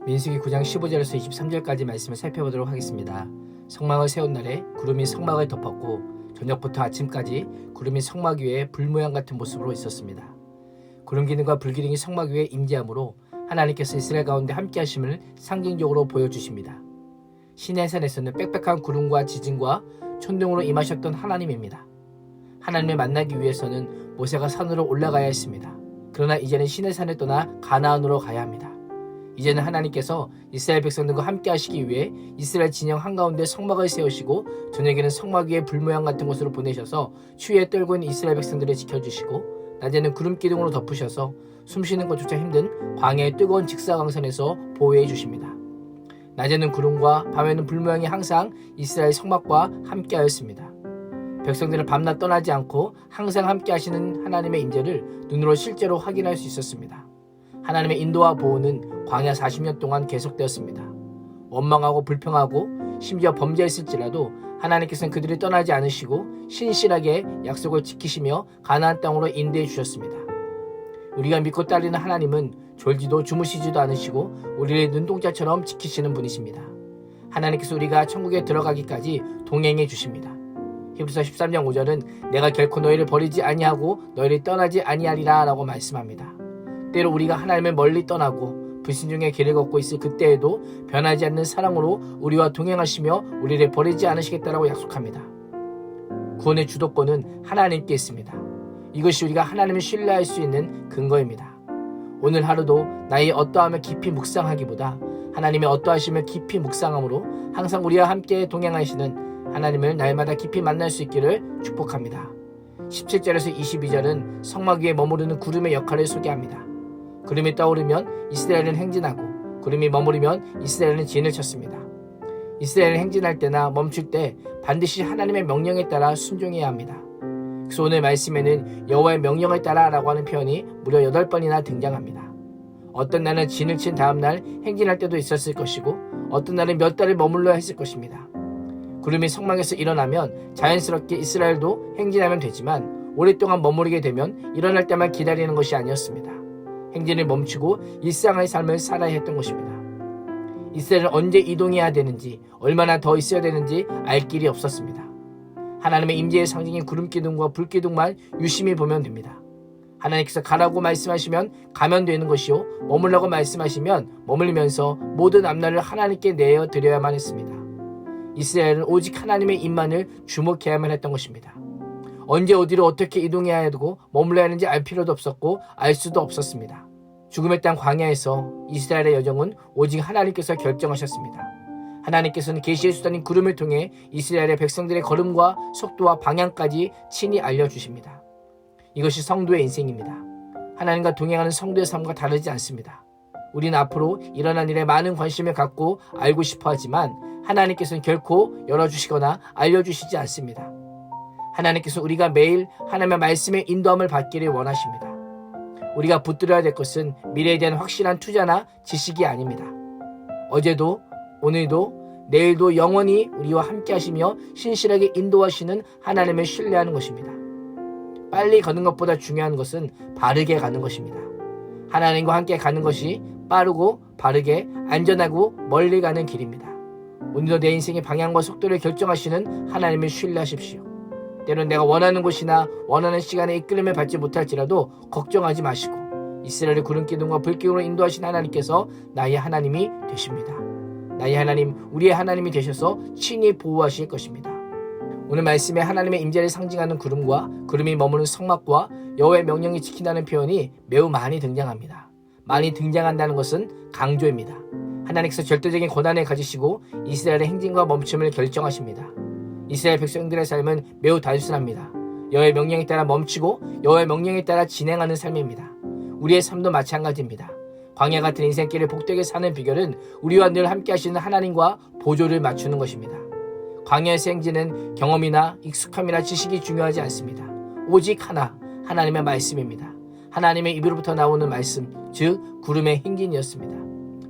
민수기 9장 15절에서 23절까지 말씀을 살펴보도록 하겠습니다. 성막을 세운 날에 구름이 성막을 덮었고 저녁부터 아침까지 구름이 성막 위에 불 모양 같은 모습으로 있었습니다. 구름 기둥과 불 기둥이 성막 위에 임재함으로 하나님께서 이스라엘 가운데 함께 하심을 상징적으로 보여주십니다. 시내산에서는 빽빽한 구름과 지진과 천둥으로 임하셨던 하나님입니다. 하나님을 만나기 위해서는 모세가 산으로 올라가야 했습니다. 그러나 이제는 시내산을 떠나 가나안으로 가야 합니다. 이제는 하나님께서 이스라엘 백성들과 함께 하시기 위해 이스라엘 진영 한가운데 성막을 세우시고 저녁에는 성막 위에 불 모양 같은 곳으로 보내셔서 추위에 떨고 있는 이스라엘 백성들을 지켜주시고 낮에는 구름 기둥으로 덮으셔서 숨쉬는 것조차 힘든 광야의 뜨거운 직사광선에서 보호해 주십니다. 낮에는 구름과 밤에는 불 모양이 항상 이스라엘 성막과 함께 하였습니다. 백성들은 밤낮 떠나지 않고 항상 함께 하시는 하나님의 임재를 눈으로 실제로 확인할 수 있었습니다. 하나님의 인도와 보호는 광야 40년 동안 계속되었습니다. 원망하고 불평하고 심지어 범죄했을지라도 하나님께서는 그들이 떠나지 않으시고 신실하게 약속을 지키시며 가나안 땅으로 인도해 주셨습니다. 우리가 믿고 따르는 하나님은 졸지도 주무시지도 않으시고 우리를 눈동자처럼 지키시는 분이십니다. 하나님께서 우리가 천국에 들어가기까지 동행해 주십니다. 히브리서 13장 5절은 내가 결코 너희를 버리지 아니하고 너희를 떠나지 아니하리라 라고 말씀합니다. 때로 우리가 하나님을 멀리 떠나고 불신중의 길을 걷고 있을 그때에도 변하지 않는 사랑으로 우리와 동행하시며 우리를 버리지 않으시겠다라고 약속합니다. 구원의 주도권은 하나님께 있습니다. 이것이 우리가 하나님을 신뢰할 수 있는 근거입니다. 오늘 하루도 나의 어떠함을 깊이 묵상하기보다 하나님의 어떠하심을 깊이 묵상함으로 항상 우리와 함께 동행하시는 하나님을 날마다 깊이 만날 수 있기를 축복합니다. 17절에서 22절은 성막 위에 머무르는 구름의 역할을 소개합니다. 구름이 떠오르면 이스라엘은 행진하고 구름이 머무르면 이스라엘은 진을 쳤습니다. 이스라엘은 행진할 때나 멈출 때 반드시 하나님의 명령에 따라 순종해야 합니다. 그래서 오늘 말씀에는 여호와의 명령을 따라 라고 하는 표현이 무려 8번이나 등장합니다. 어떤 날은 진을 친 다음 날 행진할 때도 있었을 것이고 어떤 날은 몇 달을 머물러야 했을 것입니다. 구름이 성막에서 일어나면 자연스럽게 이스라엘도 행진하면 되지만 오랫동안 머무르게 되면 일어날 때만 기다리는 것이 아니었습니다. 행진을 멈추고 일상의 삶을 살아야 했던 것입니다. 이스라엘은 언제 이동해야 되는지 얼마나 더 있어야 되는지 알 길이 없었습니다. 하나님의 임재의 상징인 구름기둥과 불기둥만 유심히 보면 됩니다. 하나님께서 가라고 말씀하시면 가면 되는 것이요 머물라고 말씀하시면 머물면서 모든 앞날을 하나님께 내어드려야만 했습니다. 이스라엘은 오직 하나님의 입만을 주목해야만 했던 것입니다. 언제 어디로 어떻게 이동해야 하고 머물러야 하는지 알 필요도 없었고 알 수도 없었습니다. 죽음의 땅 광야에서 이스라엘의 여정은 오직 하나님께서 결정하셨습니다. 하나님께서는 계시의 수단인 구름을 통해 이스라엘의 백성들의 걸음과 속도와 방향까지 친히 알려주십니다. 이것이 성도의 인생입니다. 하나님과 동행하는 성도의 삶과 다르지 않습니다. 우리는 앞으로 일어난 일에 많은 관심을 갖고 알고 싶어 하지만 하나님께서는 결코 열어주시거나 알려주시지 않습니다. 하나님께서 우리가 매일 하나님의 말씀의 인도함을 받기를 원하십니다. 우리가 붙들어야 될 것은 미래에 대한 확실한 투자나 지식이 아닙니다. 어제도 오늘도 내일도 영원히 우리와 함께 하시며 신실하게 인도하시는 하나님을 신뢰하는 것입니다. 빨리 가는 것보다 중요한 것은 바르게 가는 것입니다. 하나님과 함께 가는 것이 빠르고 바르게 안전하고 멀리 가는 길입니다. 오늘도 내 인생의 방향과 속도를 결정하시는 하나님을 신뢰하십시오. 때론 내가 원하는 곳이나 원하는 시간에 이끌림을 받지 못할지라도 걱정하지 마시고 이스라엘의 구름기둥과 불기둥으로 인도하신 하나님께서 나의 하나님이 되십니다. 나의 하나님, 우리의 하나님이 되셔서 친히 보호하실 것입니다. 오늘 말씀에 하나님의 임재를 상징하는 구름과 구름이 머무는 성막과 여호와의 명령이 지킨다는 표현이 매우 많이 등장합니다. 많이 등장한다는 것은 강조입니다. 하나님께서 절대적인 권한을 가지시고 이스라엘의 행진과 멈춤을 결정하십니다. 이스라엘 백성들의 삶은 매우 단순합니다. 여호와의 명령에 따라 멈추고 여호와의 명령에 따라 진행하는 삶입니다. 우리의 삶도 마찬가지입니다. 광야 같은 인생길을 복되게 사는 비결은 우리와 늘 함께 하시는 하나님과 보조를 맞추는 것입니다. 광야에서 행진은 경험이나 익숙함이나 지식이 중요하지 않습니다. 오직 하나님의 말씀입니다. 하나님의 입으로부터 나오는 말씀, 즉 구름의 행진이었습니다.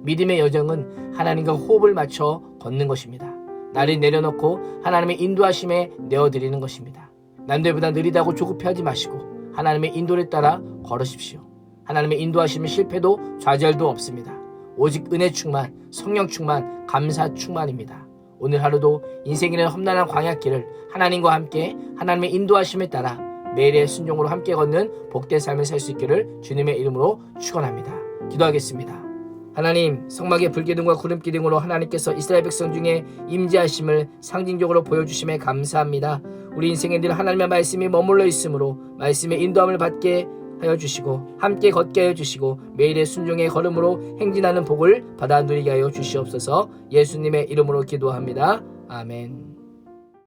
믿음의 여정은 하나님과 호흡을 맞춰 걷는 것입니다. 나를 내려놓고 하나님의 인도하심에 내어드리는 것입니다. 남들보다 느리다고 조급해하지 마시고 하나님의 인도를 따라 걸으십시오. 하나님의 인도하심은 실패도 좌절도 없습니다. 오직 은혜 충만, 성령 충만, 감사 충만입니다. 오늘 하루도 인생이라는 험난한 광야길을 하나님과 함께 하나님의 인도하심에 따라 매일의 순종으로 함께 걷는 복된 삶을 살 수 있기를 주님의 이름으로 축원합니다. 기도하겠습니다. 하나님, 성막의 불기둥과 구름기둥으로 하나님께서 이스라엘 백성 중에 임재하심을 상징적으로 보여주심에 감사합니다. 우리 인생에 늘 하나님의 말씀이 머물러 있으므로 말씀의 인도함을 받게 하여 주시고 함께 걷게 하여 주시고 매일의 순종의 걸음으로 행진하는 복을 받아 누리게 하여 주시옵소서. 예수님의 이름으로 기도합니다. 아멘.